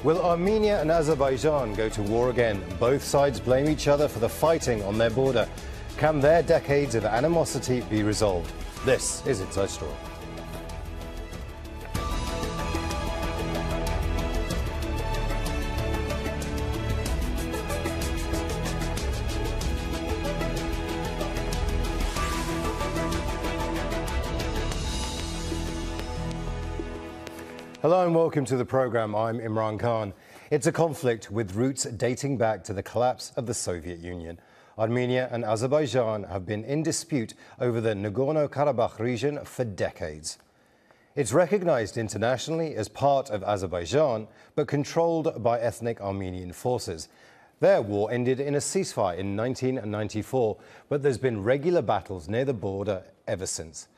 Will Armenia and Azerbaijan go to war again? Both sides blame each other for the fighting on their border. Can their decades of animosity be resolved? This is Inside Story. Hello and welcome to the programme. I'm Imran Khan. It's a conflict with roots dating back to the collapse of the Soviet Union. Armenia and Azerbaijan have been in dispute over the Nagorno-Karabakh region for decades. It's recognised internationally as part of Azerbaijan, but controlled by ethnic Armenian forces. Their war ended in a ceasefire in 1994, but there's been regular battles near the border ever since.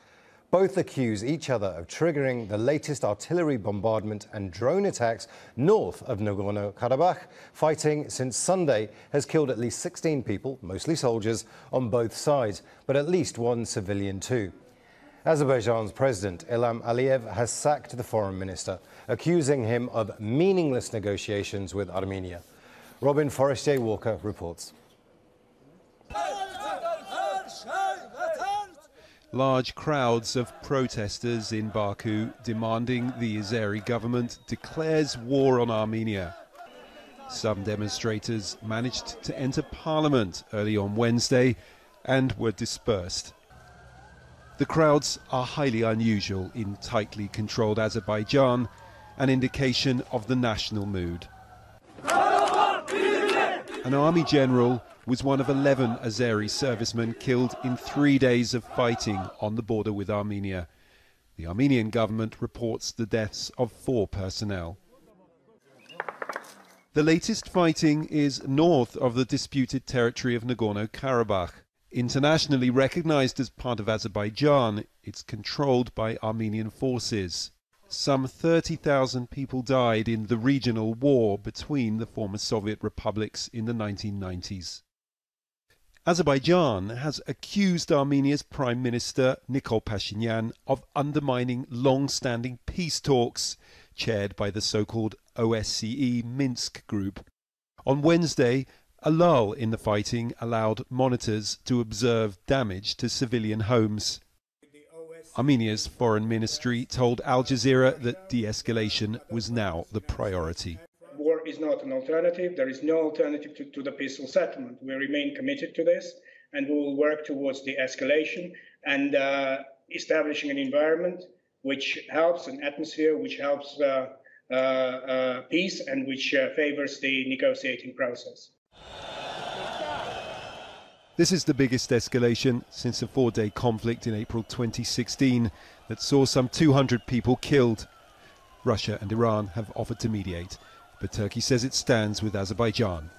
Both accuse each other of triggering the latest artillery bombardment and drone attacks north of Nagorno-Karabakh. Fighting since Sunday has killed at least 16 people, mostly soldiers, on both sides, but at least one civilian too. Azerbaijan's president, Ilham Aliyev, has sacked the foreign minister, accusing him of meaningless negotiations with Armenia. Robin Forestier-Walker reports. Large crowds of protesters in Baku demanding the Azeri government declares war on Armenia. Some demonstrators managed to enter parliament early on Wednesday and were dispersed. The crowds are highly unusual in tightly controlled Azerbaijan, an indication of the national mood. An army general was one of 11 Azeri servicemen killed in 3 days of fighting on the border with Armenia. The Armenian government reports the deaths of 4 personnel. The latest fighting is north of the disputed territory of Nagorno-Karabakh. Internationally recognized as part of Azerbaijan, it's controlled by Armenian forces. Some 30,000 people died in the regional war between the former Soviet republics in the 1990s. Azerbaijan has accused Armenia's Prime Minister N.Paşinyanın of undermining long-standing peace talks chaired by the so-called OSCE Minsk group. On Wednesday, a lull in the fighting allowed monitors to observe damage to civilian homes. Armenia's foreign ministry told Aljazeera that de-escalation was now the priority. War is not an alternative. There is no alternative to the peaceful settlement. We remain committed to this, and we will work towards de-escalation and establishing an environment which helps, an atmosphere which helps peace and which favors the negotiating process. This is the biggest escalation since a 4-day conflict in April 2016 that saw some 200 people killed. Russia and Iran have offered to mediate, but Turkey says it stands with Azerbaijan.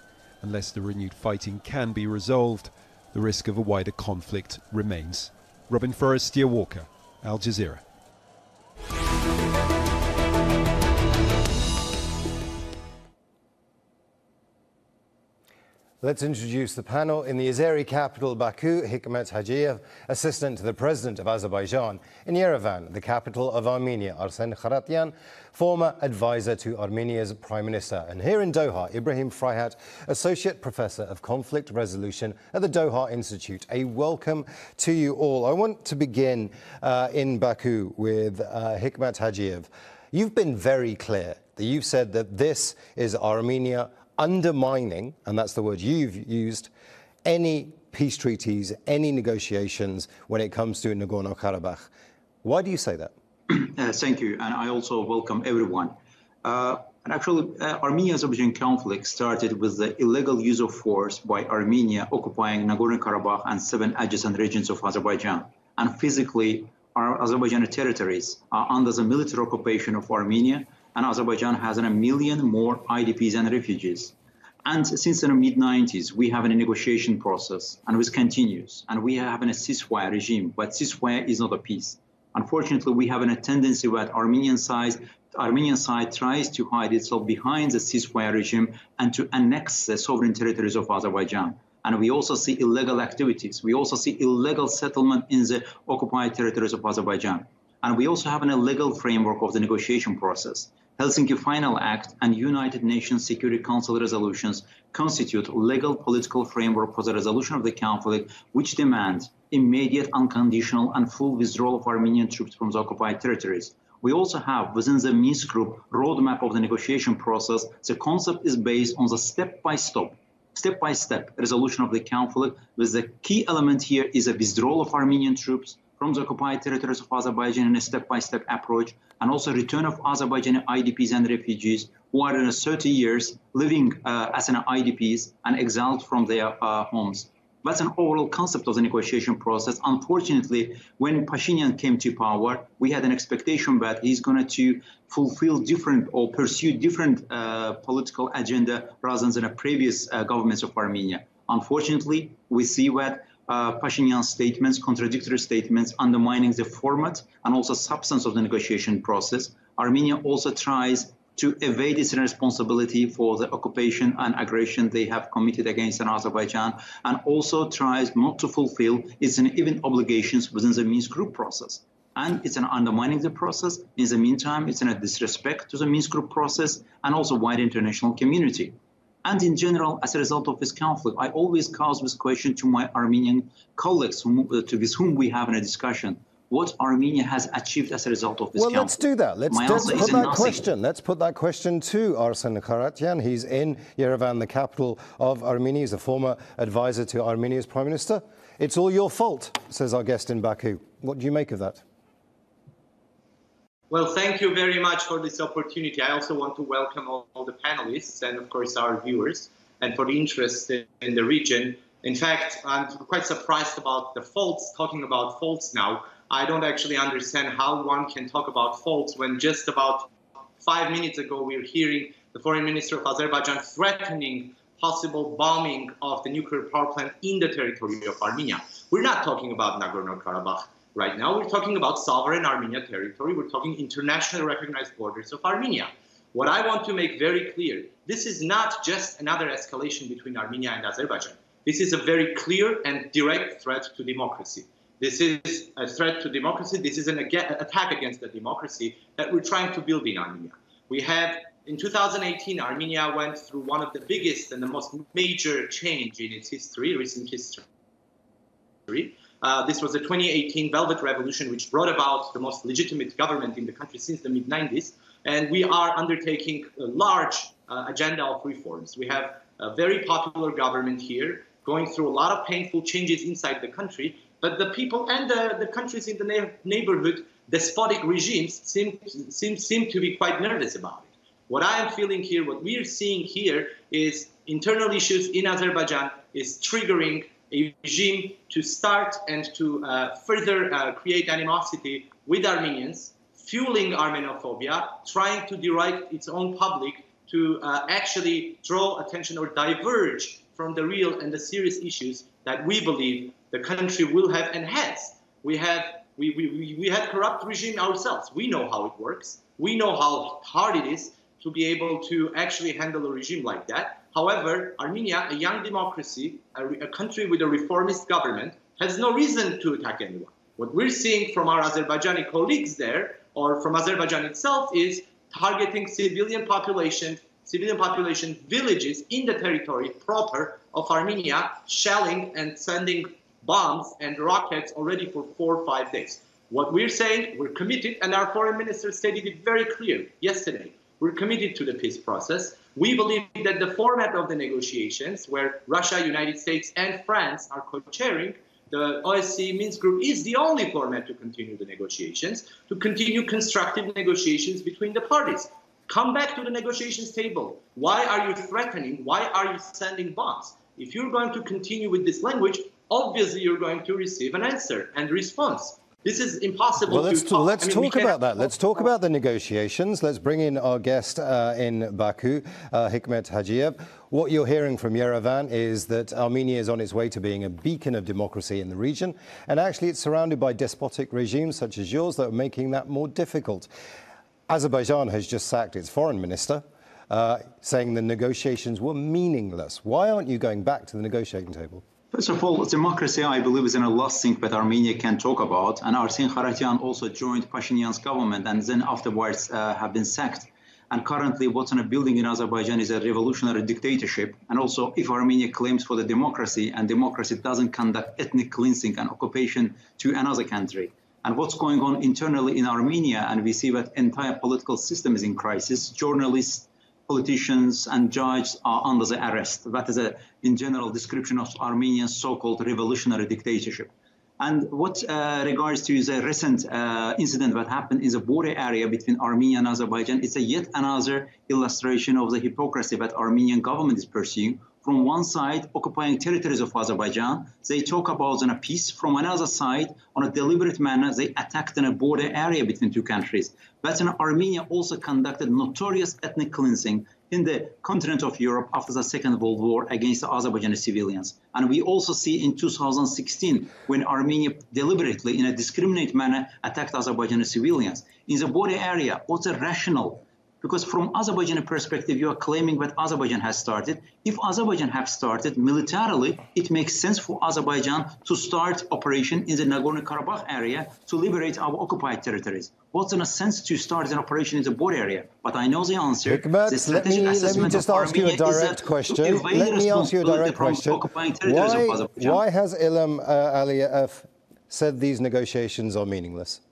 Unless the renewed fighting can be resolved, the risk of a wider conflict remains. Robin Forestier-Walker, Al Jazeera. Let's introduce the panel. In the Azeri capital, Baku, Hikmət Hacıyev, assistant to the president of Azerbaijan. In Yerevan, the capital of Armenia, Arsen Xaratyan, former advisor to Armenia's prime minister. And here in Doha, Ibrahim Freihat, associate professor of conflict resolution at the Doha Institute. A welcome to you all. I want to begin in Baku with Hikmət Hacıyev. You've been very clear that you've said that this is Armenia undermining, and that's the word you've used, any peace treaties, any negotiations when it comes to Nagorno-Karabakh. Why do you say that? Thank you, and I also welcome everyone. Actually, Armenia-Azerbaijan conflict started with the illegal use of force by Armenia occupying Nagorno-Karabakh and 7 adjacent regions of Azerbaijan. And physically, our Azerbaijani territories are under the military occupation of Armenia, and Azerbaijan has 1 million more IDPs and refugees. And since the mid-90s, we have a negotiation process, and this continues. And we have a ceasefire regime, but ceasefire is not a peace. Unfortunately, we have a tendency that Armenian side tries to hide itself behind the ceasefire regime and to annex the sovereign territories of Azerbaijan. And we also see illegal activities. We also see illegal settlement in the occupied territories of Azerbaijan. And we also have a legal framework of the negotiation process. Helsinki Final Act and United Nations Security Council resolutions constitute legal political framework for the resolution of the conflict, which demand immediate, unconditional, and full withdrawal of Armenian troops from the occupied territories. We also have, within the Minsk Group roadmap of the negotiation process, the concept is based on the step-by-step resolution of the conflict, with the key element here is a withdrawal of Armenian troops from the occupied territories of Azerbaijan in a step-by-step approach, and also return of Azerbaijani IDPs and refugees who are in 30 years living as an IDPs and exiled from their homes. That's an overall concept of the negotiation process. Unfortunately, when Paşinyan came to power, we had an expectation that he's going to fulfill different or pursue different political agenda rather than the previous governments of Armenia. Unfortunately, we see that Paşinyan's statements, contradictory statements, undermining the format and also substance of the negotiation process. Armenia also tries to evade its responsibility for the occupation and aggression they have committed against Azerbaijan, and also tries not to fulfill its even obligations within the Minsk Group process. And it's an undermining the process. In the meantime, it's a disrespect to the Minsk Group process and also wider international community. And in general, as a result of this conflict, I always cause this question to my Armenian colleagues with whom we have a discussion. What Armenia has achieved as a result of this conflict? Well, let's do that. Let's put that question. Let's put that question to Arsen Xaratyan. He's in Yerevan, the capital of Armenia. He's a former advisor to Armenia's Prime Minister. It's all your fault, says our guest in Baku. What do you make of that? Well, thank you very much for this opportunity. I also want to welcome all the panelists and, of course, our viewers, and for the interest in the region. In fact, I'm quite surprised about the faults, talking about faults now. I don't actually understand how one can talk about faults when just about 5 minutes ago we were hearing the foreign minister of Azerbaijan threatening possible bombing of the nuclear power plant in the territory of Armenia. We're not talking about Nagorno-Karabakh right now. We're talking about sovereign Armenia territory. We're talking internationally recognized borders of Armenia. What I want to make very clear, this is not just another escalation between Armenia and Azerbaijan. This is a very clear and direct threat to democracy. This is a threat to democracy. This is an attack against the democracy that we're trying to build in Armenia. We have, in 2018, Armenia went through one of the biggest and the most major change in its history, recent history. This was the 2018 Velvet Revolution, which brought about the most legitimate government in the country since the mid-90s. And we are undertaking a large agenda of reforms. We have a very popular government here, going through a lot of painful changes inside the country. But the people and the countries in the neighborhood, despotic regimes, seem to be quite nervous about it. What I am feeling here, what we are seeing here, is internal issues in Azerbaijan is triggering a regime to start and to further create animosity with Armenians, fueling Armenophobia, trying to direct its own public to actually draw attention or diverge from the real and the serious issues that we believe the country will have and has. We had corrupt regime ourselves. We know how it works. We know how hard it is to be able to actually handle a regime like that. However, Armenia, a young democracy, a country with a reformist government, has no reason to attack anyone. What we're seeing from our Azerbaijani colleagues there, or from Azerbaijan itself, is targeting civilian population, villages in the territory proper of Armenia, shelling and sending bombs and rockets already for 4 or 5 days. What we're saying, we're committed, and our foreign minister stated it very clear yesterday. We're committed to the peace process. We believe that the format of the negotiations, where Russia, United States, and France are co-chairing, the OSCE Minsk Group is the only format to continue the negotiations, to continue constructive negotiations between the parties. Come back to the negotiations table. Why are you threatening? Why are you sending bombs? If you're going to continue with this language, obviously you're going to receive an answer and response. This is impossible. Well, let's talk about that. Let's talk about the negotiations. Let's bring in our guest in Baku, Hikmət Hacıyev. What you're hearing from Yerevan is that Armenia is on its way to being a beacon of democracy in the region, and actually it's surrounded by despotic regimes such as yours that are making that more difficult. Azerbaijan has just sacked its foreign minister, saying the negotiations were meaningless. Why aren't you going back to the negotiating table? First of all, democracy, I believe, is in a last thing that Armenia can talk about. And Arsen Xaratyan also joined Paşinyan's government and then afterwards have been sacked. And currently what's in a building in Azerbaijan is a revolutionary dictatorship. And also if Armenia claims for the democracy and democracy doesn't conduct ethnic cleansing and occupation to another country. And what's going on internally in Armenia, and we see that entire political system is in crisis. Journalists, politicians and judges are under the arrest. That is in general description of Armenia's so-called revolutionary dictatorship. And what regards to the recent incident that happened in the border area between Armenia and Azerbaijan, it's a yet another illustration of the hypocrisy that Armenian government is pursuing. From one side, occupying territories of Azerbaijan, they talk about a peace. From another side, on a deliberate manner, they attacked in a border area between two countries. But in Armenia also conducted notorious ethnic cleansing in the continent of Europe after the Second World War against the Azerbaijani civilians. And we also see in 2016, when Armenia deliberately, in a discriminate manner, attacked Azerbaijani civilians. In the border area, what's a rational? Because from Azerbaijani perspective, you are claiming that Azerbaijan has started. If Azerbaijan have started militarily, it makes sense for Azerbaijan to start operation in the Nagorno-Karabakh area to liberate our occupied territories. What's in a sense to start an operation in the border area? But I know the answer. Hikmət, let me just ask you a direct question. Let me ask you a direct question. Why has Ilham Aliyev said these negotiations are meaningless?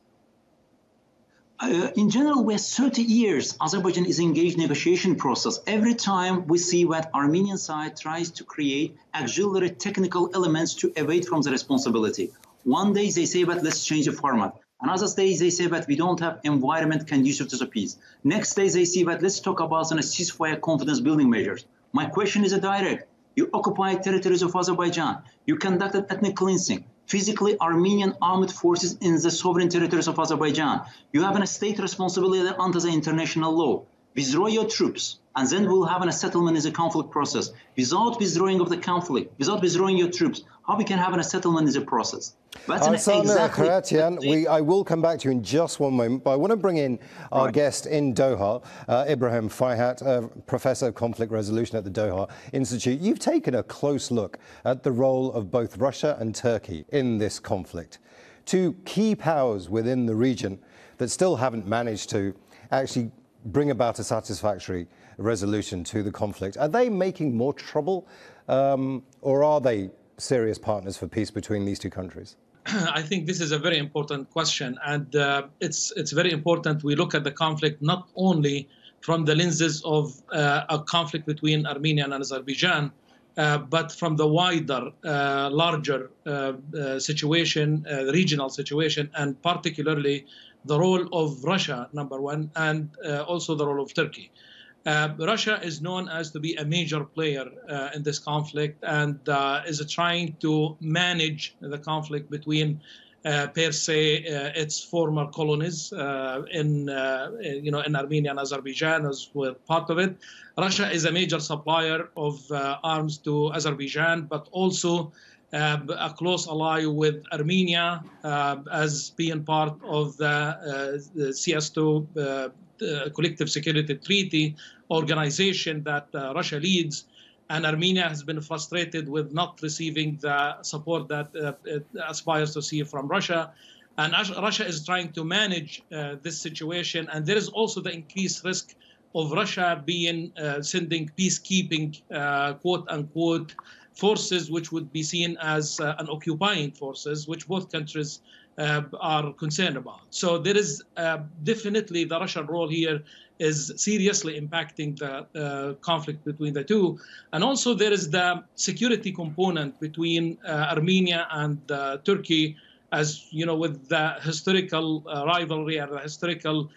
In general, we're 30 years Azerbaijan is engaged in negotiation process. Every time we see that Armenian side tries to create auxiliary technical elements to evade from the responsibility. One day they say that let's change the format. Another day they say that we don't have environment conducive to the peace. Next day they say that let's talk about a ceasefire confidence building measures. My question is a direct. You occupied territories of Azerbaijan. You conducted ethnic cleansing. Physically Armenian armed forces in the sovereign territories of Azerbaijan. You have a state responsibility under the international law. Withdraw your troops, and then we'll have a settlement in the conflict process. Without withdrawing of the conflict, without withdrawing your troops, how we can have a settlement in the process? Arsen Xaratyan, I will come back to you in just one moment, but I want to bring in our guest in Doha, Ibrahim Fayhat, Professor of Conflict Resolution at the Doha Institute. You've taken a close look at the role of both Russia and Turkey in this conflict. Two key powers within the region that still haven't managed to actually bring about a satisfactory resolution to the conflict. Are they making more trouble, or are they serious partners for peace between these two countries? I think this is a very important question, and it's very important we look at the conflict not only from the lenses of a conflict between Armenia and Azerbaijan, but from the wider, larger situation, regional situation, and particularly the role of Russia, number one, and also the role of Turkey. Russia is known as to be a major player in this conflict and is trying to manage the conflict between, per se, its former colonies in Armenia and Azerbaijan as well, part of it. Russia is a major supplier of arms to Azerbaijan, but also a close ally with Armenia as being part of the CS2 Collective Security Treaty organization that Russia leads. And Armenia has been frustrated with not receiving the support that it aspires to see from Russia. And Russia is trying to manage this situation. And there is also the increased risk of Russia being sending peacekeeping, quote unquote, forces, which would be seen as an occupying forces, which both countries are concerned about. So there is definitely the Russian role here is seriously impacting the conflict between the two. And also there is the security component between Armenia and Turkey, as you know, with the historical rivalry and the historical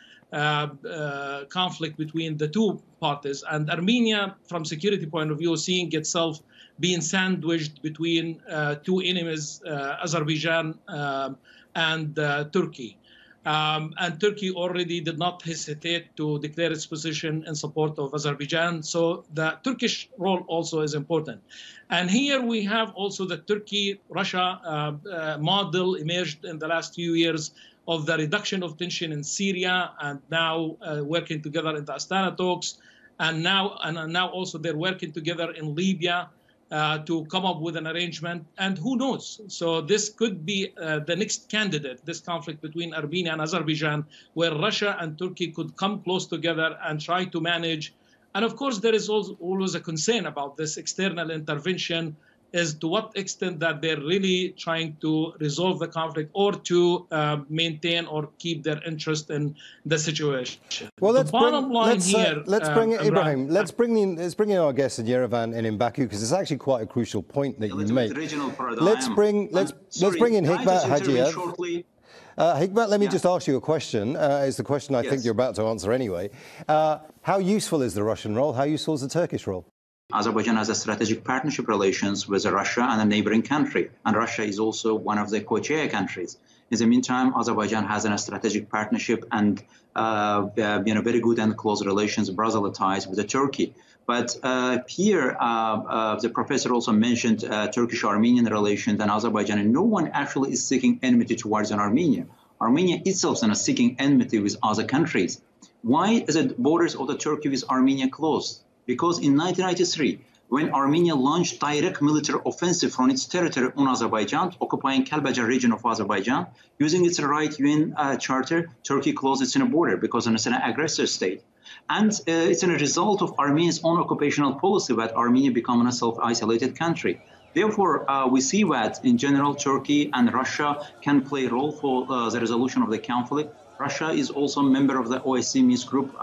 conflict between the two parties. And Armenia, from security point of view, seeing itself being sandwiched between two enemies, Azerbaijan and Turkey. And Turkey already did not hesitate to declare its position in support of Azerbaijan. So the Turkish role also is important. And here we have also the Turkey-Russia model emerged in the last few years of the reduction of tension in Syria, and now working together in the Astana talks. And now also they're working together in Libya to come up with an arrangement. And who knows? So this could be the next candidate, this conflict between Armenia and Azerbaijan, where Russia and Turkey could come close together and try to manage. And of course, there is always a concern about this external intervention, as to what extent that they're really trying to resolve the conflict or to maintain or keep their interest in the situation. Well, let's bring Ibrahim, let's bring in our guest in Yerevan and in Baku, because it's actually quite a crucial point that you make. Let's bring in Hikmət Hacıyev. Hikmət, let me just ask you a question. It's the question I think you're about to answer anyway. How useful is the Russian role? How useful is the Turkish role? Azerbaijan has a strategic partnership relations with Russia and a neighboring country, and Russia is also one of the co-chair countries. In the meantime, Azerbaijan has a strategic partnership and very good and close relations, brotherly ties with Turkey. But here, the professor also mentioned Turkish-Armenian relations and Azerbaijan, and no one actually is seeking enmity towards Armenia. Armenia itself is seeking enmity with other countries. Why is the borders of the Turkey with Armenia closed? Because in 1993, when Armenia launched direct military offensive from its territory on Azerbaijan, occupying Kalbajar region of Azerbaijan, using its right UN charter, Turkey closed its border because it's an aggressor state. And it's a result of Armenia's own occupational policy that Armenia became a self-isolated country. Therefore, we see that in general, Turkey and Russia can play a role for the resolution of the conflict. Russia is also a member of the OSCE Minsk group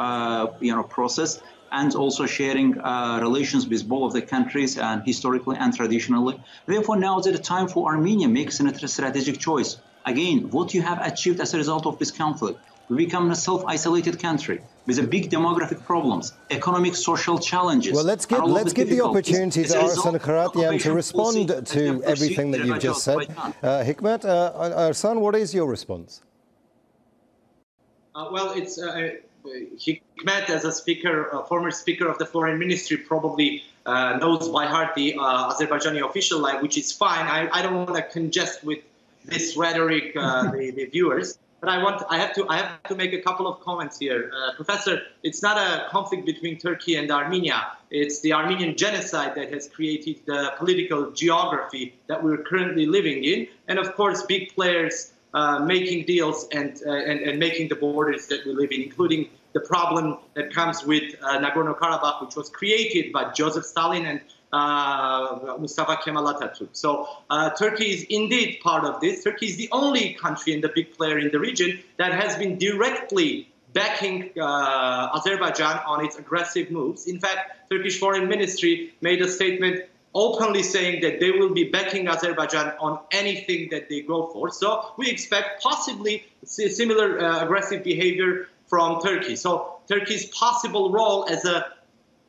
process, and also sharing relations with both of the countries, and historically and traditionally. Therefore, now is the time for Armenia makes a strategic choice. Again, what you have achieved as a result of this conflict, we become a self-isolated country with a big demographic problems, economic, social challenges. Well, let's give the opportunity to Arsen Xaratyan to respond to everything that you've just said. Hikmət, Arsen, what is your response? Well, it's Hikmət, as a former speaker of the foreign ministry, probably knows by heart the Azerbaijani official line, which is fine. I don't want to congest with this rhetoric the viewers, but I have to make a couple of comments here. Professor, it's not a conflict between Turkey and Armenia. It's the Armenian genocide that has created the political geography that we're currently living in, and of course, big players making deals and making the borders that we live in, including the problem that comes with Nagorno-Karabakh, which was created by Joseph Stalin and Mustafa Kemal Atatürk. So Turkey is indeed part of this. Turkey is the only country and the big player in the region that has been directly backing Azerbaijan on its aggressive moves. In fact, Turkish Foreign Ministry made a statement openly saying that they will be backing Azerbaijan on anything that they go for. So we expect possibly similar aggressive behavior from Turkey. So Turkey's possible role as an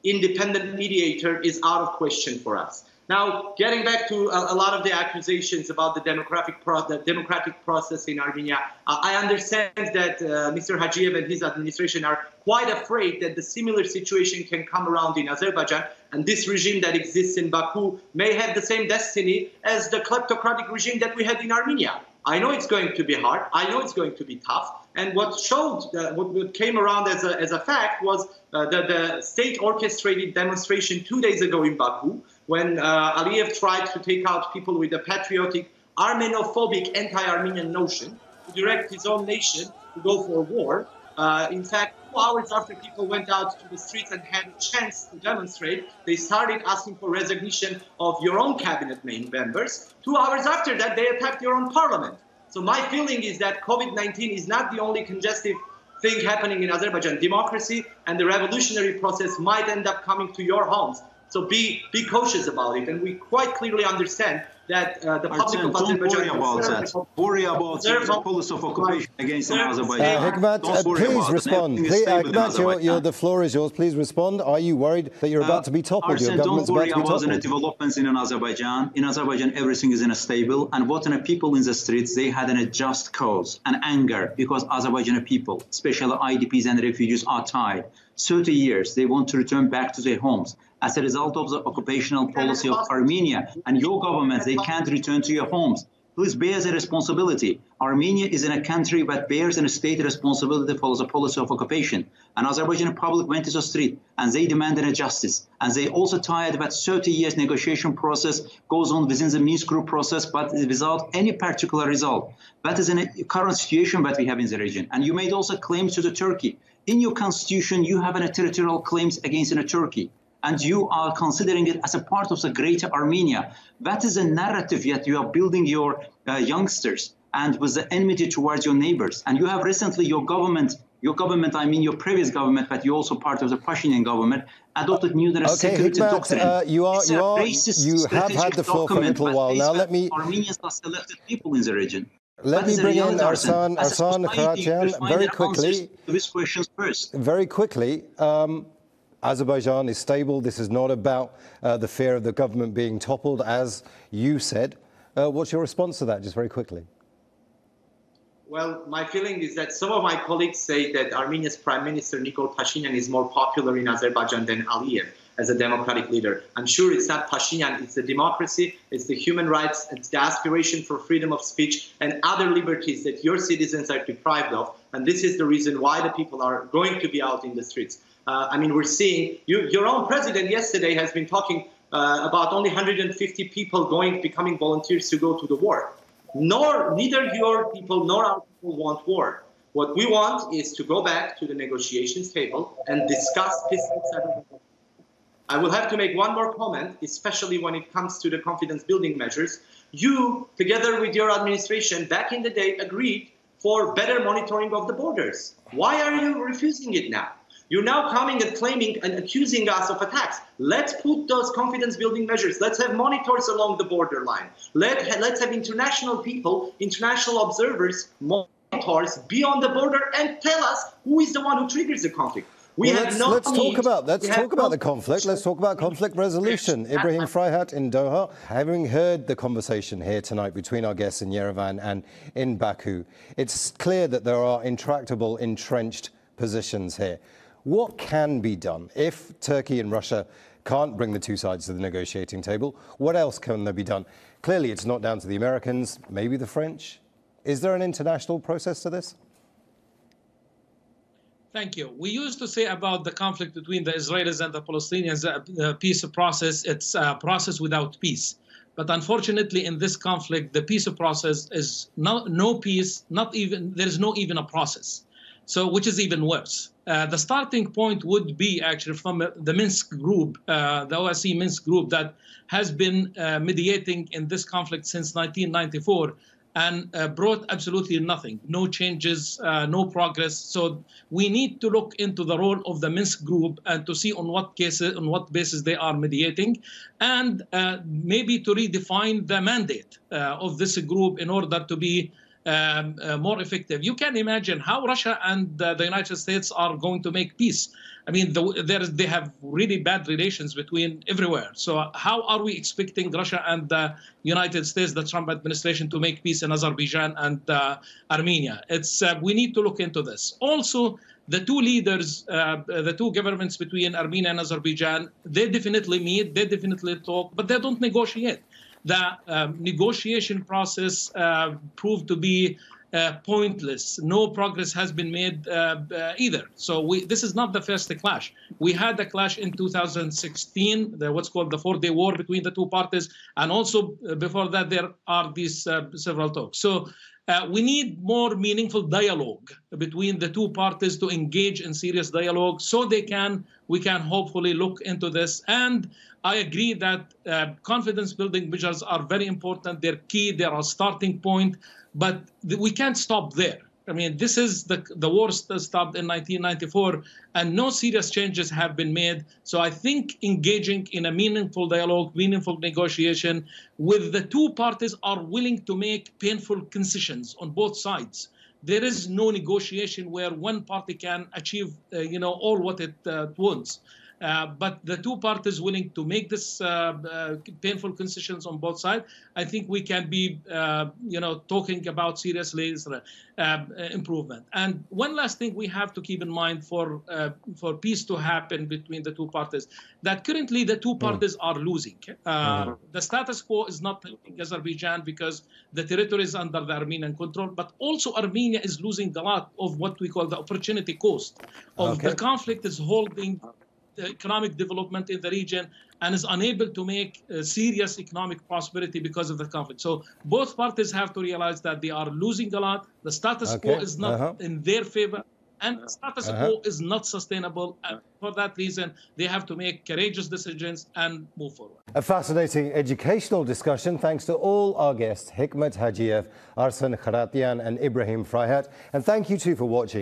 independent mediator is out of question for us. Now, getting back to a lot of the accusations about the democratic process in Armenia, I understand that Mr. Hacıyev and his administration are quite afraid that the similar situation can come around in Azerbaijan, and this regime that exists in Baku may have the same destiny as the kleptocratic regime that we had in Armenia. I know it's going to be hard. I know it's going to be tough. And what came around as a fact was the state-orchestrated demonstration 2 days ago in Baku, when Aliyev tried to take out people with a patriotic, Armenophobic, anti-Armenian notion to direct his own nation to go for war. In fact, 2 hours after people went out to the streets and had a chance to demonstrate, they started asking for resignation of your own cabinet members. 2 hours after that, they attacked your own parliament. So my feeling is that COVID-19 is not the only congestive thing happening in Azerbaijan. Democracy and the revolutionary process might end up coming to your homes. So be cautious about it. And we quite clearly understand that the public of Azerbaijan... Don't worry about the policy of occupation against Azerbaijan. Hikmət, please respond. Hikmət, the floor is yours. Please respond. Are you worried that you're about to be toppled? Arsen, don't worry about the developments in Azerbaijan. In Azerbaijan, everything is stable. And what people in the streets, they had a just cause and anger, because Azerbaijani people, especially IDPs and refugees, are tired. 30 years, they want to return back to their homes. As a result of the occupational policy of Armenia and your government, they can't return to your homes. please bears a responsibility. Armenia is in a country that bears a state responsibility for the policy of occupation. And Azerbaijani public went to the street and they demanded a justice. And they also tired that 30 years negotiation process goes on within the Minsk group process, but without any particular result. That is in a current situation that we have in the region. And you made also claims to the Turkey. In your constitution, you have a territorial claims against Turkey. And you are considering it as a part of the greater Armenia. That is a narrative that you are building your youngsters and with the enmity towards your neighbors. And you have recently your government, I mean your previous government, but you're also part of the Pashinyan government, adopted new security doctrine. You have had the floor for a little while now. Let me. Armenians are selected people in the region. Let me bring in Arsen Xaratyan very quickly. These questions first. Very quickly. Azerbaijan is stable. This is not about the fear of the government being toppled, as you said. What's your response to that, just very quickly? Well, my feeling is that some of my colleagues say that Armenia's Prime Minister Nikol Pashinyan is more popular in Azerbaijan than Aliyev as a democratic leader. I'm sure it's not Pashinyan, it's the democracy, it's the human rights, it's the aspiration for freedom of speech and other liberties that your citizens are deprived of. And this is the reason why the people are going to be out in the streets. I mean, we're seeing your own president yesterday has been talking about only 150 people becoming volunteers to go to the war. Neither your people nor our people want war. What we want is to go back to the negotiations table and discuss peaceful settlement. I will have to make one more comment, especially when it comes to the confidence building measures. You, together with your administration, back in the day, agreed for better monitoring of the borders. Why are you refusing it now? You're now coming and claiming and accusing us of attacks. Let's put those confidence-building measures. Let's have monitors along the borderline. Let's have international people, international observers, monitors be on the border and tell us who is the one who triggers the conflict. Let's talk about the conflict. Let's talk about conflict resolution. Ibrahim Freihat in Doha. Having heard the conversation here tonight between our guests in Yerevan and in Baku, it's clear that there are intractable, entrenched positions here. What can be done if Turkey and Russia can't bring the two sides to the negotiating table? What else can there be done? Clearly, it's not down to the Americans, maybe the French. Is there an international process to this? Thank you. We used to say about the conflict between the Israelis and the Palestinians, the peace process, it's a process without peace. But unfortunately, in this conflict, the peace process is no peace, there is no even a process. So, which is even worse. The starting point would be actually from the Minsk group, the OSCE Minsk group that has been mediating in this conflict since 1994 and brought absolutely nothing, no changes, no progress. So we need to look into the role of the Minsk group and to see on what basis they are mediating, and maybe to redefine the mandate of this group in order to be more effective. You can imagine how Russia and the United States are going to make peace. I mean, they have really bad relations between everywhere. So how are we expecting Russia and the United States, the Trump administration, to make peace in Azerbaijan and Armenia? We need to look into this. Also, the two leaders, the two governments between Armenia and Azerbaijan, they definitely meet, they definitely talk, but they don't negotiate. The negotiation process proved to be pointless. No progress has been made either. So this is not the first clash. We had a clash in 2016, what's called the 4-day war between the two parties. And also before that, there are these several talks. So we need more meaningful dialogue between the two parties to engage in serious dialogue so we can hopefully look into this. And I agree that confidence building measures are very important. They're key. They're a starting point. But we can't stop there. I mean, this is the war stopped in 1994, and no serious changes have been made. So I think engaging in a meaningful dialogue, meaningful negotiation with the two parties are willing to make painful concessions on both sides. There is no negotiation where one party can achieve, all what it wants. But the two parties willing to make this painful concessions on both sides, I think we can be, talking about seriously improvement. And one last thing we have to keep in mind for peace to happen between the two parties, that currently the two parties are losing. The status quo is not helping Azerbaijan because the territory is under the Armenian control, but also Armenia is losing a lot of what we call the opportunity cost of the conflict is holding the economic development in the region and is unable to make serious economic prosperity because of the conflict. So both parties have to realize that they are losing a lot. The status quo is not in their favor, and the status quo is not sustainable. And for that reason, they have to make courageous decisions and move forward. A fascinating educational discussion. Thanks to all our guests, Hikmət Hacıyev, Arsen Xaratyan and Ibrahim Freihat. And thank you too for watching.